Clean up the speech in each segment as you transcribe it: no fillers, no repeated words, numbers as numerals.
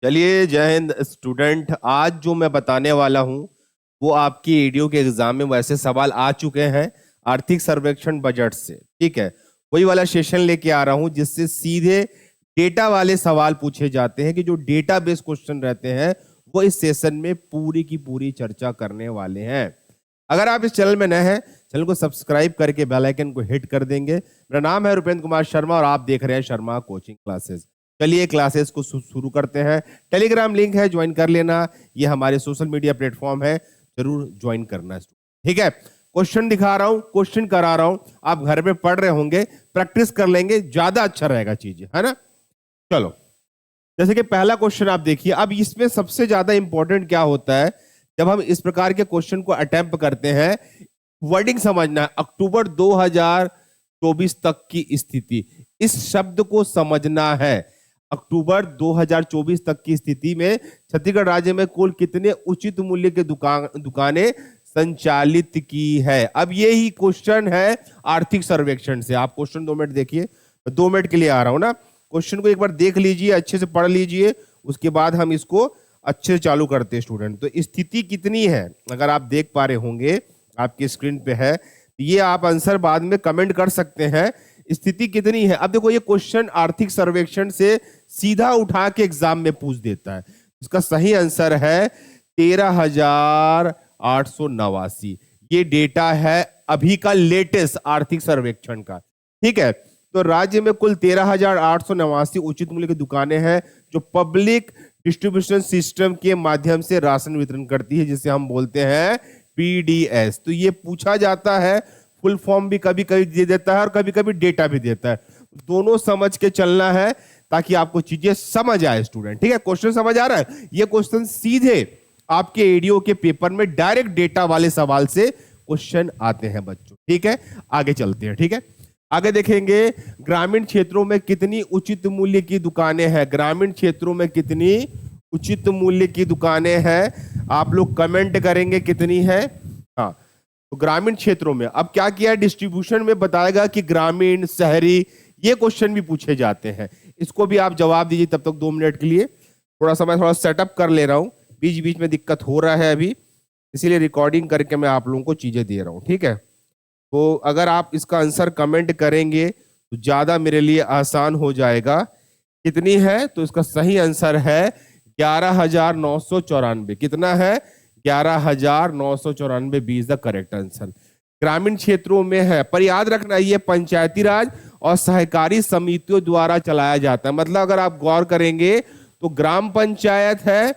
चलिए, जय हिंद स्टूडेंट। आज जो मैं बताने वाला हूं वो आपकी एडीओ के एग्जाम में वैसे सवाल आ चुके हैं आर्थिक सर्वेक्षण बजट से। ठीक है, वही वाला सेशन लेके आ रहा हूं जिससे सीधे डेटा वाले सवाल पूछे जाते हैं कि जो डेटा बेस क्वेश्चन रहते हैं वो इस सेशन में पूरी की पूरी चर्चा करने वाले हैं। अगर आप इस चैनल में नए हैं, चैनल को सब्सक्राइब करके बेल आइकन को हिट कर देंगे। मेरा नाम है रुपेंद्र कुमार शर्मा और आप देख रहे हैं शर्मा कोचिंग क्लासेस। चलिए क्लासेस को शुरू करते हैं। टेलीग्राम लिंक है, ज्वाइन कर लेना। ये हमारे सोशल मीडिया प्लेटफॉर्म है, जरूर ज्वाइन करना। ठीक है, क्वेश्चन दिखा रहा हूं, क्वेश्चन करा रहा हूं, आप घर में पढ़ रहे होंगे, प्रैक्टिस कर लेंगे, ज्यादा अच्छा रहेगा चीजें, है ना। चलो, जैसे कि पहला क्वेश्चन आप देखिए। अब इसमें सबसे ज्यादा इंपॉर्टेंट क्या होता है जब हम इस प्रकार के क्वेश्चन को अटेम्प्ट करते हैं, वर्डिंग समझना है। अक्टूबर 2024 तक की स्थिति, इस शब्द को समझना है। अक्टूबर 2024 तक की स्थिति में छत्तीसगढ़ राज्य में कुल कितने उचित मूल्य के दुकानें संचालित की है। अब ये ही क्वेश्चन है आर्थिक सर्वेक्षण से। आप क्वेश्चन 2 मिनट देखिए, 2 मिनट के लिए आ रहा हूं ना। क्वेश्चन को एक बार देख लीजिए, अच्छे से पढ़ लीजिए, उसके बाद हम इसको अच्छे से चालू करते हैं स्टूडेंट। तो स्थिति कितनी है, अगर आप देख पा रहे होंगे आपकी स्क्रीन पे है, ये आप आंसर बाद में कमेंट कर सकते हैं। स्थिति कितनी है, अब देखो ये क्वेश्चन आर्थिक सर्वेक्षण से सीधा उठा के एग्जाम में पूछ देता है। इसका सही आंसर है 13,889। ये डेटा है अभी का लेटेस्ट आर्थिक सर्वेक्षण का। ठीक है, तो राज्य में कुल 13,889 उचित मूल्य की दुकानें हैं जो पब्लिक डिस्ट्रीब्यूशन सिस्टम के माध्यम से राशन वितरण करती है, जिसे हम बोलते हैं पीडीएस। तो ये पूछा जाता है, फुल फॉर्म भी कभी कभी दे देता है और कभी कभी डेटा भी देता है। दोनों समझ के चलना है ताकि आपको चीजें समझ आए स्टूडेंट। ठीक है, क्वेश्चन समझ आ रहा है। ये क्वेश्चन सीधे आपके एडीओ के पेपर में डायरेक्ट डेटा वाले सवाल से क्वेश्चन आते हैं बच्चों। ठीक है, आगे चलते हैं। ठीक है, आगे देखेंगे, ग्रामीण क्षेत्रों में कितनी उचित मूल्य की दुकानें हैं। ग्रामीण क्षेत्रों में कितनी उचित मूल्य की दुकानें हैं, आप लोग कमेंट करेंगे कितनी है। हाँ, तो ग्रामीण क्षेत्रों में अब क्या किया, डिस्ट्रीब्यूशन में बताएगा कि ग्रामीण शहरी, ये क्वेश्चन भी पूछे जाते हैं। इसको भी आप जवाब दीजिए। तब तक 2 मिनट के लिए थोड़ा सा मैं थोड़ा सेटअप कर ले रहा हूं, बीच बीच में दिक्कत हो रहा है अभी, इसीलिए रिकॉर्डिंग करके मैं आप लोगों को चीजें दे रहा हूं। ठीक है, तो अगर आप इसका आंसर कमेंट करेंगे तो ज्यादा मेरे लिए आसान हो जाएगा। कितनी है, तो इसका सही आंसर है 11,994। कितना है, 11,994 B is the correct answer. ग्रामीण क्षेत्रों में है, पर याद रखना ये पंचायती राज और सहकारी समितियों द्वारा चलाया जाता है। मतलब अगर आप गौर करेंगे तो ग्राम पंचायत है,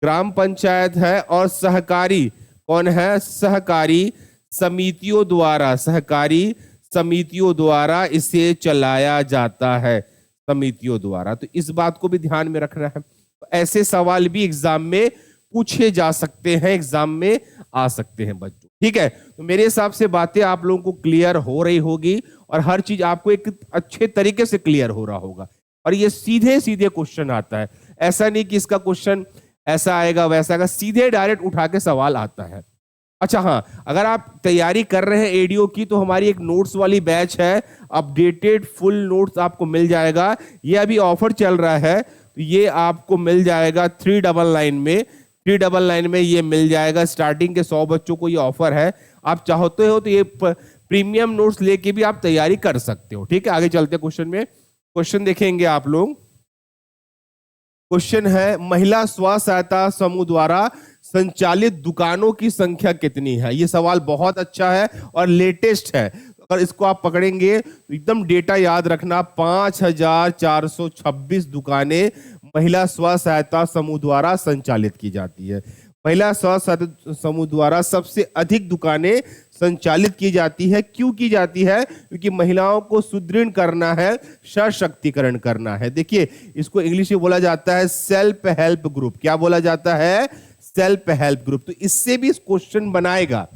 ग्राम पंचायत है, और सहकारी कौन है, सहकारी समितियों द्वारा, सहकारी समितियों द्वारा इसे चलाया जाता है, समितियों द्वारा। तो इस बात को भी ध्यान में रखना है। ऐसे सवाल भी एग्जाम में पूछे जा सकते हैं, एग्जाम में आ सकते हैं बच्चों। ठीक है, तो मेरे हिसाब से बातें आप लोगों को क्लियर हो रही होगी और हर चीज आपको एक अच्छे तरीके से क्लियर हो रहा होगा। और ये सीधे सीधे क्वेश्चन आता है, ऐसा नहीं कि इसका क्वेश्चन ऐसा आएगा वैसा आएगा, सीधे डायरेक्ट उठा के सवाल आता है। अच्छा हाँ, अगर आप तैयारी कर रहे हैं एडीओ की तो हमारी एक नोट्स वाली बैच है, अपडेटेड फुल नोट्स आपको मिल जाएगा। ये अभी ऑफर चल रहा है, तो ये आपको मिल जाएगा 399 में, 399 में ये मिल जाएगा। स्टार्टिंग के 100 बच्चों को ये ऑफर है। आप चाहते हो तो ये प्रीमियम नोट्स लेके भी आप तैयारी कर सकते हो। ठीक है, आगे चलते हैं क्वेश्चन में। क्वेश्चन देखेंगे आप लोग। क्वेश्चन है, महिला स्व सहायता समूह द्वारा संचालित दुकानों की संख्या कितनी है। ये सवाल बहुत अच्छा है और लेटेस्ट है। अगर इसको आप पकड़ेंगे तो एकदम डेटा याद रखना, 5,426 दुकानें महिला स्व सहायता समूह द्वारा संचालित की जाती है। महिला स्व सहायता समूह द्वारा सबसे अधिक दुकानें संचालित की जाती है। क्यों की जाती है, क्योंकि महिलाओं को सुदृढ़ करना है, सशक्तिकरण करना है। देखिए, इसको इंग्लिश में बोला जाता है सेल्फ हेल्प ग्रुप। क्या बोला जाता है, सेल्फ हेल्प ग्रुप। तो इससे भी क्वेश्चन बनाएगा,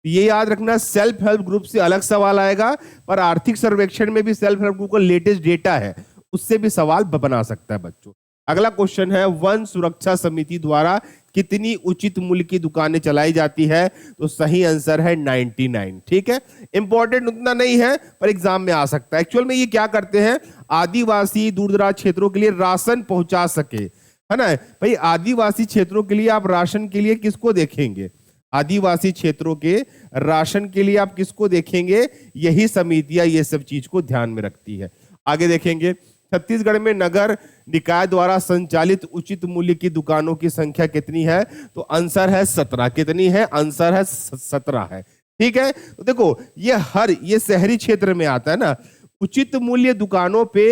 ये याद रखना। सेल्फ हेल्प ग्रुप से अलग सवाल आएगा, पर आर्थिक सर्वेक्षण में भी सेल्फ हेल्प ग्रुप का लेटेस्ट डेटा है, उससे भी सवाल बना सकता है बच्चों। अगला क्वेश्चन है, वन सुरक्षा समिति द्वारा कितनी उचित मूल्य की दुकानें चलाई जाती है। तो सही आंसर है 99। ठीक है, इंपॉर्टेंट उतना नहीं है पर एग्जाम में आ सकता है। एक्चुअल में ये क्या करते हैं, आदिवासी दूर दराज क्षेत्रों के लिए राशन पहुंचा सके, है ना। भाई आदिवासी क्षेत्रों के लिए आप राशन के लिए किसको देखेंगे? आदिवासी क्षेत्रों के राशन के लिए आप किसको देखेंगे? यही समितियां ये सब चीज को ध्यान में रखती है। आगे देखेंगे, छत्तीसगढ़ में नगर निकाय द्वारा संचालित उचित मूल्य की दुकानों की संख्या कितनी है? तो आंसर है 17। कितनी है? आंसर है 17 है। ठीक है, तो देखो ये शहरी क्षेत्र में आता है ना। उचित मूल्य दुकानों पे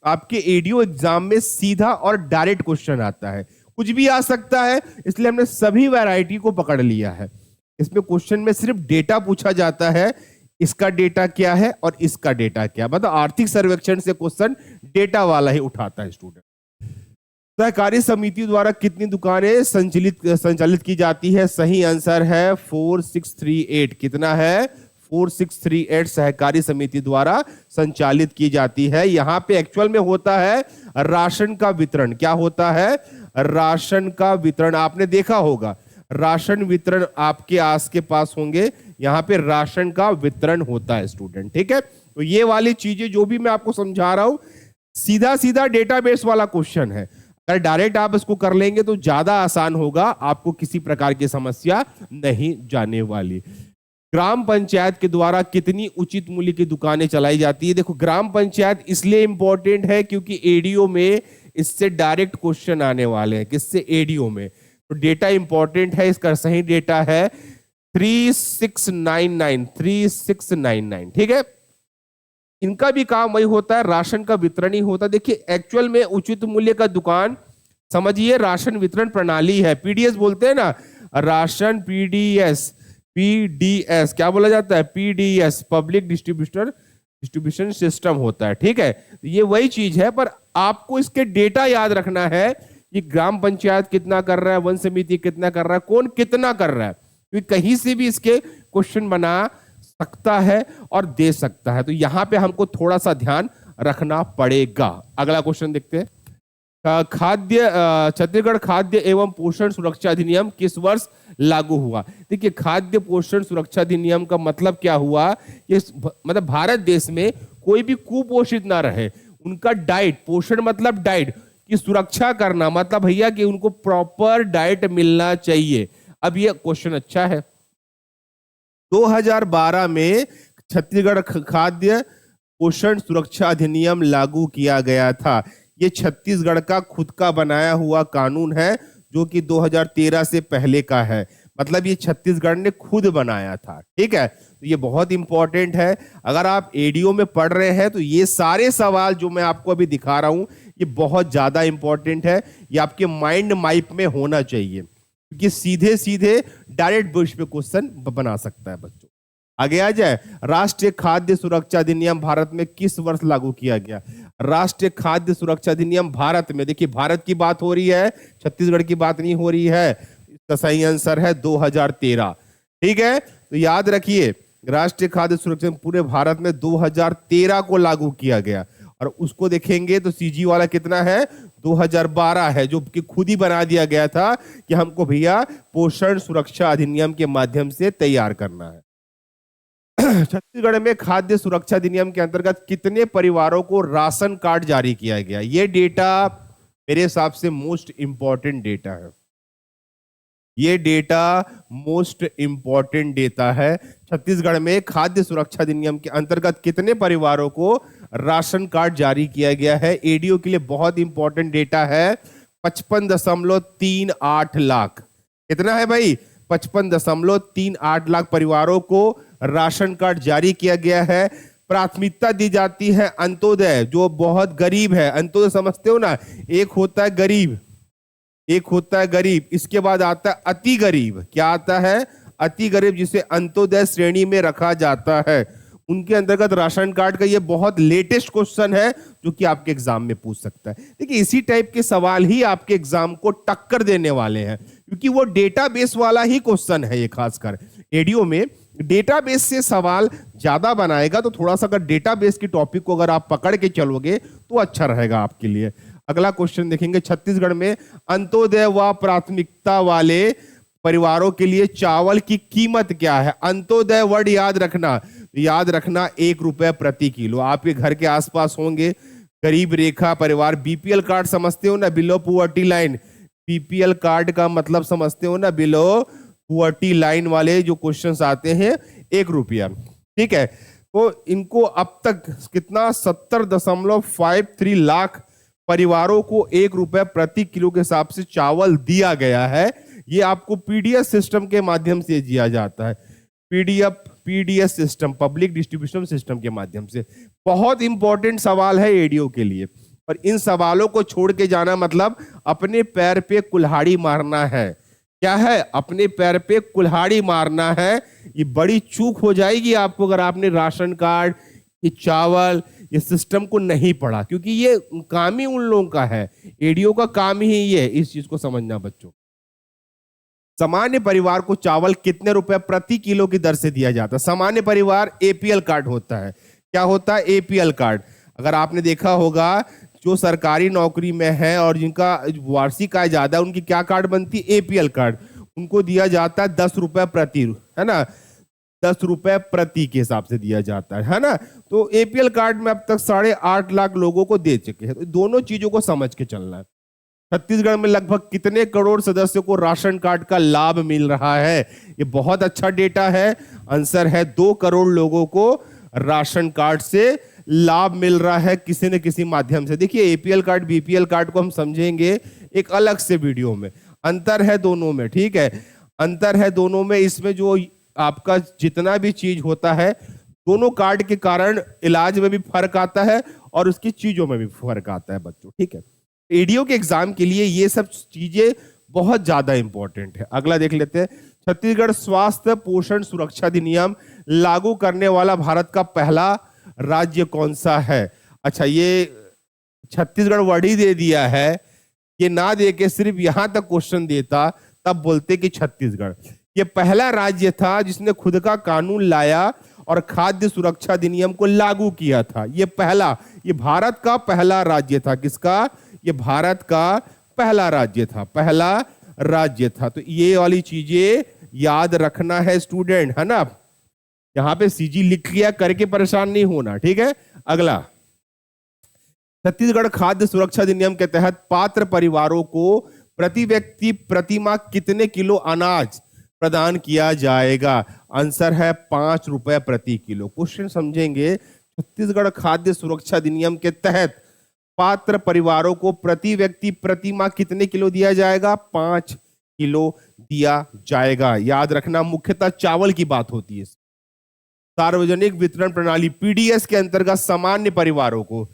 आपके एडीओ एग्जाम में सीधा और डायरेक्ट क्वेश्चन आता है, कुछ भी आ सकता है, इसलिए हमने सभी वैरायटी को पकड़ लिया है। इसमें क्वेश्चन में सिर्फ डेटा पूछा जाता है, इसका डेटा क्या है और इसका डेटा क्या, मतलब आर्थिक सर्वेक्षण से क्वेश्चन डेटा वाला ही उठाता है स्टूडेंट। सहकारी समिति द्वारा कितनी दुकानें संचालित की जाती है? सही आंसर है 4638। कितना है? 4638 सहकारी समिति द्वारा संचालित की जाती है। यहां पे एक्चुअल में होता है राशन का वितरण। क्या होता है? राशन का वितरण। आपने देखा होगा राशन वितरण आपके आस के पास होंगे, यहां पे राशन का वितरण होता है स्टूडेंट। ठीक है, तो ये वाली चीजें जो भी मैं आपको समझा रहा हूं सीधा सीधा डेटाबेस वाला क्वेश्चन है। अगर डायरेक्ट आप इसको कर लेंगे तो ज्यादा आसान होगा, आपको किसी प्रकार की समस्या नहीं जाने वाली। ग्राम पंचायत के द्वारा कितनी उचित मूल्य की दुकानें चलाई जाती है? देखो ग्राम पंचायत इसलिए इंपॉर्टेंट है क्योंकि एडीओ में इससे डायरेक्ट क्वेश्चन आने वाले हैं। किससे? एडीओ में। तो डेटा इंपॉर्टेंट है, इसका सही डेटा है 3699। 3699। ठीक है, इनका भी काम वही होता है, राशन का वितरण ही होता है। देखिए एक्चुअल में उचित मूल्य का दुकान समझिए राशन वितरण प्रणाली है, पीडीएस बोलते हैं ना, राशन पीडीएस। पीडीएस क्या बोला जाता है? पीडीएस, पब्लिक डिस्ट्रीब्यूशन सिस्टम होता है। ठीक है, ये वही चीज है, पर आपको इसके डेटा याद रखना है कि ग्राम पंचायत कितना कर रहा है, वन समिति कितना कर रहा है, कौन कितना कर रहा है, क्योंकि कहीं से भी इसके क्वेश्चन बना सकता है और दे सकता है। तो यहां पे हमको थोड़ा सा ध्यान रखना पड़ेगा। अगला क्वेश्चन देखते हैं। छत्तीसगढ़ खाद्य एवं पोषण सुरक्षा अधिनियम किस वर्ष लागू हुआ? देखिए खाद्य पोषण सुरक्षा अधिनियम का मतलब क्या हुआ? ये मतलब भारत देश में कोई भी कुपोषित ना रहे, उनका डाइट, पोषण मतलब डाइट की सुरक्षा करना, मतलब भैया कि उनको प्रॉपर डाइट मिलना चाहिए। अब ये क्वेश्चन अच्छा है। 2012 में छत्तीसगढ़ खाद्य पोषण सुरक्षा अधिनियम लागू किया गया था। ये छत्तीसगढ़ का खुद का बनाया हुआ कानून है जो कि 2013 से पहले का है, मतलब ये छत्तीसगढ़ ने खुद बनाया था। ठीक है, तो ये बहुत इंपॉर्टेंट है। अगर आप एडीओ में पढ़ रहे हैं तो ये सारे सवाल जो मैं आपको अभी दिखा रहा हूं ये बहुत ज्यादा इंपॉर्टेंट है, ये आपके माइंड मैप में होना चाहिए, क्योंकि सीधे सीधे डायरेक्ट बेस पे क्वेश्चन बना सकता है बच्चों। आगे आ जाए, राष्ट्रीय खाद्य सुरक्षा अधिनियम भारत में किस वर्ष लागू किया गया? राष्ट्रीय खाद्य सुरक्षा अधिनियम भारत में, देखिए भारत की बात हो रही है, छत्तीसगढ़ की बात नहीं हो रही है। इसका सही आंसर है 2013। ठीक है, तो याद रखिए राष्ट्रीय खाद्य सुरक्षा पूरे भारत में 2013 को लागू किया गया, और उसको देखेंगे तो सीजी वाला कितना है? 2012 है, जो कि खुद ही बना दिया गया था कि हमको भैया पोषण सुरक्षा अधिनियम के माध्यम से तैयार करना है। छत्तीसगढ़ में खाद्य सुरक्षा अधिनियम के अंतर्गत कितने परिवारों को राशन कार्ड जारी किया गया? ये डेटा मेरे हिसाब से मोस्ट इंपॉर्टेंट डेटा है। ये डेटा मोस्ट इंपॉर्टेंट डेटा है। छत्तीसगढ़ में खाद्य सुरक्षा अधिनियम के अंतर्गत कितने परिवारों को राशन कार्ड जारी किया गया है? एडीओ के लिए बहुत इंपॉर्टेंट डेटा है, 55.38 लाख। कितना है भाई? 55.38 लाख परिवारों को राशन कार्ड जारी किया गया है। प्राथमिकता दी जाती है अंत्योदय, जो बहुत गरीब है। अंत्योदय समझते हो ना, एक होता है गरीब, एक होता है गरीब, इसके बाद आता है अति गरीब। क्या आता है? अति गरीब, जिसे अंत्योदय श्रेणी में रखा जाता है। उनके अंतर्गत राशन कार्ड का ये बहुत लेटेस्ट क्वेश्चन है जो कि आपके एग्जाम में पूछ सकता है। देखिए इसी टाइप के सवाल ही आपके एग्जाम को टक्कर देने वाले हैं, क्योंकि वो डेटाबेस वाला ही क्वेश्चन है। ये खासकर एडीओ में डेटाबेस से सवाल ज्यादा बनाएगा, तो थोड़ा सा अगर डेटाबेस की टॉपिक को अगर आप पकड़ के चलोगे तो अच्छा रहेगा आपके लिए। अगला क्वेश्चन देखेंगे, छत्तीसगढ़ में अंत्योदय व प्राथमिकता वाले परिवारों के लिए चावल की कीमत क्या है? अंत्योदय वर्ड याद रखना, 1 रुपए प्रति किलो। आपके घर के आसपास होंगे गरीब रेखा परिवार, बीपीएल कार्ड समझते हो ना, below poverty line. BPL card का मतलब समझते हो ना, बिलो पुअर्टी लाइन वाले जो क्वेश्चंस आते हैं, 1 रुपया, ठीक है। तो इनको अब तक कितना 70.53 लाख परिवारों को 1 रुपया प्रति किलो के हिसाब से चावल दिया गया है। ये आपको पीडीएस सिस्टम के माध्यम से दिया जाता है, PDS system, public distribution system के माध्यम से। बहुत इंपॉर्टेंट सवाल है एडीओ के लिए, और इन सवालों को छोड़ के जाना मतलब अपने पैर पे कुल्हाड़ी मारना है। क्या है? अपने पैर पे कुल्हाड़ी मारना है। ये बड़ी चूक हो जाएगी आपको अगर आपने राशन कार्ड, ये चावल, ये सिस्टम को नहीं पढ़ा, क्योंकि ये काम ही उन लोगों का है, एडीओ का काम ही ये है। इस चीज को समझना बच्चों। सामान्य परिवार को चावल कितने रुपए प्रति किलो की दर से दिया जाता है? सामान्य परिवार एपीएल कार्ड होता है। क्या होता है? APL card. अगर आपने देखा होगा, जो सरकारी नौकरी में है और जिनका वार्षिक आय ज्यादा है, उनकी क्या कार्ड बनती है? APL card. उनको दिया जाता है 10 रुपए प्रति, है ना, 10 रुपए प्रति के हिसाब से दिया जाता है ना। तो एपीएल कार्ड में अब तक 8.5 लाख लोगों को दे चुके हैं। तो दोनों चीजों को समझ के चलना है। छत्तीसगढ़ में लगभग कितने करोड़ सदस्यों को राशन कार्ड का लाभ मिल रहा है? ये बहुत अच्छा डेटा है। आंसर है 2 करोड़ लोगों को राशन कार्ड से लाभ मिल रहा है किसी न किसी माध्यम से। देखिए, एपीएल कार्ड बीपीएल कार्ड को हम समझेंगे एक अलग से वीडियो में। अंतर है दोनों में, ठीक है, अंतर है दोनों में। इसमें जो आपका जितना भी चीज होता है, दोनों कार्ड के कारण इलाज में भी फर्क आता है और उसकी चीजों में भी फर्क आता है बच्चों, ठीक है। एडीओ के एग्जाम के लिए ये सब चीजें बहुत ज्यादा इंपॉर्टेंट है। अगला देख लेते हैं। छत्तीसगढ़ स्वास्थ्य पोषण सुरक्षा अधिनियम लागू करने वाला भारत का पहला राज्य कौन सा है? अच्छा, ये छत्तीसगढ़ वर्ड ही दे दिया है, ये ना दे के सिर्फ यहां तक क्वेश्चन देता तब बोलते कि छत्तीसगढ़ ये पहला राज्य था जिसने खुद का कानून लाया और खाद्य सुरक्षा अधिनियम को लागू किया था। ये पहला, ये भारत का पहला राज्य था। किसका? ये भारत का पहला राज्य था, पहला राज्य था। तो ये वाली चीजें याद रखना है स्टूडेंट, है ना। यहां पे सीजी लिख लिया, करके परेशान नहीं होना, ठीक है। अगला, छत्तीसगढ़ खाद्य सुरक्षा अधिनियम के तहत पात्र परिवारों को प्रति व्यक्ति प्रति माह कितने किलो अनाज प्रदान किया जाएगा? आंसर है 5 रुपए प्रति किलो। क्वेश्चन समझेंगे। छत्तीसगढ़ खाद्य सुरक्षा अधिनियम के तहत पात्र परिवारों को प्रति व्यक्ति प्रति माह कितने किलो दिया जाएगा? 5 किलो दिया जाएगा। याद रखना, मुख्यतः चावल की बात होती है। सार्वजनिक वितरण प्रणाली पीडीएस के अंतर्गत सामान्य परिवारों को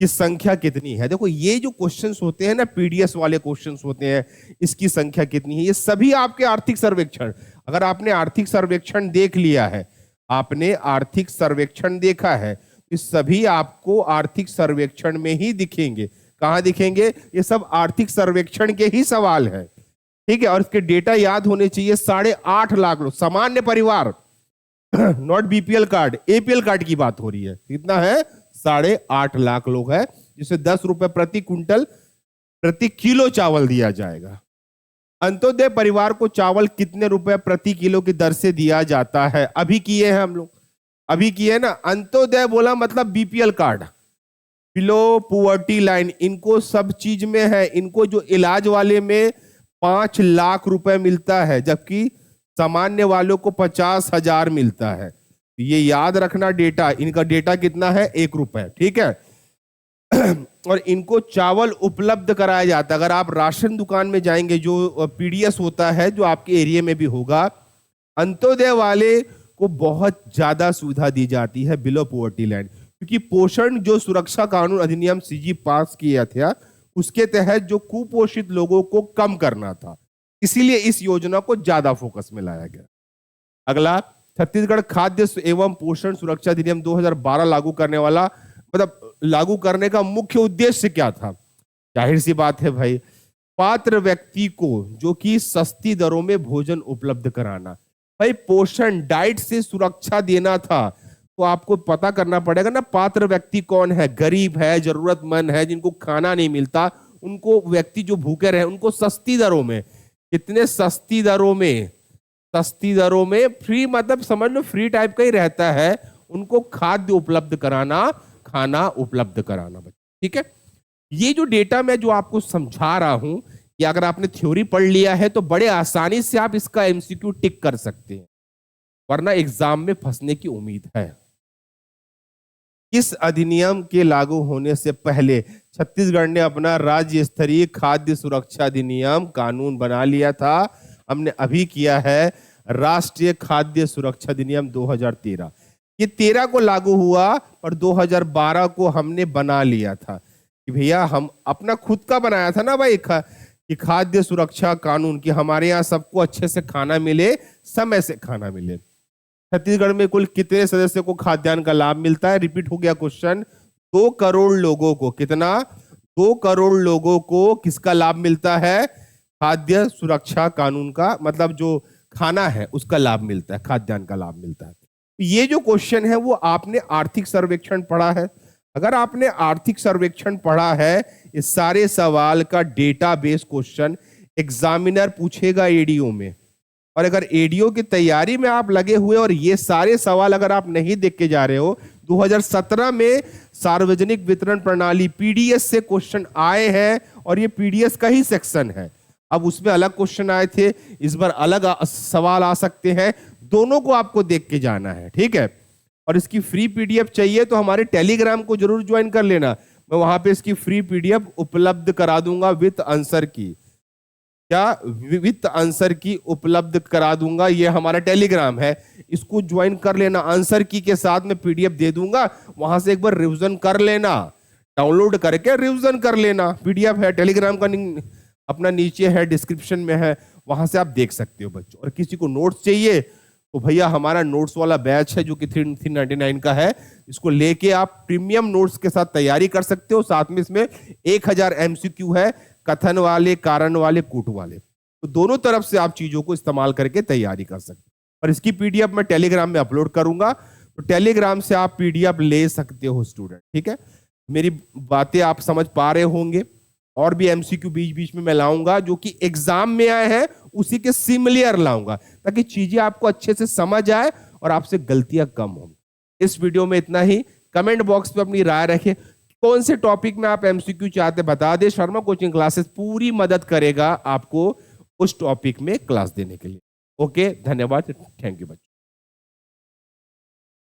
की संख्या कितनी है? देखो, ये जो क्वेश्चंस होते हैं ना, पीडीएस वाले क्वेश्चंस होते हैं, इसकी संख्या कितनी है, ये सभी आपके आर्थिक सर्वेक्षण, अगर आपने आर्थिक सर्वेक्षण देख लिया है, आपने आर्थिक सर्वेक्षण देखा है, इस सभी आपको आर्थिक सर्वेक्षण में ही दिखेंगे। कहां दिखेंगे? ये सब आर्थिक सर्वेक्षण के ही सवाल है, ठीक है। और इसके डेटा याद होने चाहिए। 8.5 लाख लोग, सामान्य परिवार, not BPL card, APL card की बात हो रही है। कितना है? 8.5 लाख लोग है, जिसे 10 रुपए प्रति क्विंटल प्रति किलो चावल दिया जाएगा। अंत्योदय परिवार को चावल कितने रुपए प्रति किलो की दर से दिया जाता है? अभी किए हैं हम लोग, अभी किए ना। अंत्योदय बोला मतलब BPL card, below poverty line, इनको सब चीज में है। इनको जो इलाज वाले में 5 लाख रुपए मिलता है, जबकि सामान्य वालों को 50,000 मिलता है। ये याद रखना डेटा। इनका डेटा कितना है? 1 रुपए, ठीक है। और इनको चावल उपलब्ध कराया जाता है। अगर आप राशन दुकान में जाएंगे, जो पीडीएस होता है, जो आपके एरिया में भी होगा, अंत्योदय वाले को बहुत ज्यादा सुविधा दी जाती है बिलो पॉवर्टी लाइन, क्योंकि पोषण जो सुरक्षा कानून अधिनियम सीजी पास किया था, उसके तहत जो कुपोषित लोगों को कम करना था, इसीलिए इस योजना को ज्यादा फोकस में लाया गया। अगला, छत्तीसगढ़ खाद्य एवं पोषण सुरक्षा अधिनियम 2012 लागू करने वाला, मतलब लागू करने का मुख्य उद्देश्य क्या था? जाहिर सी बात है भाई, पात्र व्यक्ति को जो कि सस्ती दरों में भोजन उपलब्ध कराना। भाई, पोषण डाइट से सुरक्षा देना था, तो आपको पता करना पड़ेगा ना पात्र व्यक्ति कौन है। गरीब है, जरूरतमंद है, जिनको खाना नहीं मिलता, उनको व्यक्ति जो भूखे रहे, उनको सस्ती दरों में, कितने सस्ती दरों में? सस्ती दरों में, फ्री मतलब समझ लो फ्री टाइप का ही रहता है, उनको खाद्य उपलब्ध कराना, खाना उपलब्ध कराना। ठीक है। ये जो डेटा मैं जो आपको समझा रहा हूं कि अगर आपने थ्योरी पढ़ लिया है तो बड़े आसानी से आप इसका एमसीक्यू टिक कर सकते हैं, वरना एग्जाम में फंसने की उम्मीद है। इस अधिनियम के लागू होने से पहले छत्तीसगढ़ ने अपना राज्य स्तरीय खाद्य सुरक्षा अधिनियम कानून बना लिया था। हमने अभी किया है राष्ट्रीय खाद्य सुरक्षा अधिनियम 2013। ये 13 को लागू हुआ और 2012 को हमने बना लिया था कि भैया हम अपना खुद का बनाया था ना भाई कि खाद्य सुरक्षा कानून, कि हमारे यहाँ सबको अच्छे से खाना मिले, समय से खाना मिले। छत्तीसगढ़ में कुल कितने सदस्य को खाद्यान्न का लाभ मिलता है? रिपीट हो गया क्वेश्चन। 2 करोड़ लोगों को, कितना? 2 करोड़ लोगों को किसका लाभ मिलता है? खाद्य सुरक्षा कानून का, मतलब जो खाना है उसका लाभ मिलता है, खाद्यान्न का लाभ मिलता है। ये जो क्वेश्चन है वो आपने आर्थिक सर्वेक्षण पढ़ा है। अगर आपने आर्थिक सर्वेक्षण पढ़ा है, इस सारे सवाल का डेटा बेस क्वेश्चन एग्जामिनर पूछेगा एडीओ में। और अगर एडीओ की तैयारी में आप लगे हुए और ये सारे सवाल अगर आप नहीं देख के जा रहे हो, 2017 में सार्वजनिक वितरण प्रणाली पीडीएस से क्वेश्चन आए हैं और ये पीडीएस का ही सेक्शन है। अब उसमें अलग क्वेश्चन आए थे, इस बार अलग सवाल आ सकते हैं, दोनों को आपको देख के जाना है, ठीक है। और इसकी फ्री पीडीएफ चाहिए तो हमारे टेलीग्राम को जरूर ज्वाइन कर लेना। मैं वहां पे इसकी फ्री पीडीएफ उपलब्ध करा दूंगा विथ आंसर की, क्या विथ आंसर की उपलब्ध करा दूंगा। ये हमारा टेलीग्राम है, इसको ज्वाइन कर लेना। आंसर की के साथ में पीडीएफ दे दूंगा, वहां से एक बार रिवीजन कर लेना, डाउनलोड करके रिवीजन कर लेना। पीडीएफ है टेलीग्राम का, अपना नीचे है, डिस्क्रिप्शन में है, वहां से आप देख सकते हो बच्चों। और किसी को नोट्स चाहिए तो भैया हमारा नोट्स वाला बैच है जो कि 399 का है, इसको लेके आप प्रीमियम नोट्स के साथ तैयारी कर सकते हो। साथ में इसमें 1000 एमसीक्यू है, कथन वाले, कारण वाले, कूट वाले, तो दोनों तरफ से आप चीजों को इस्तेमाल करके तैयारी कर सकते हो। और इसकी पीडीएफ मैं टेलीग्राम में अपलोड करूंगा, तो टेलीग्राम से आप पीडीएफ ले सकते हो स्टूडेंट, ठीक है। मेरी बातें आप समझ पा रहे होंगे। और भी एमसीक्यू बीच बीच में मैं लाऊंगा जो कि एग्जाम में आए हैं, उसी के सिमिलर लाऊंगा ताकि चीजें आपको अच्छे से समझ आए और आपसे गलतियां कम हो। इस वीडियो में इतना ही। कमेंट बॉक्स पे अपनी राय रखें, कौन से टॉपिक में आप एमसीक्यू चाहते बता दे। शर्मा कोचिंग क्लासेस पूरी मदद करेगा आपको उस टॉपिक में क्लास देने के लिए। ओके, धन्यवाद, थैंक यू बच्चों।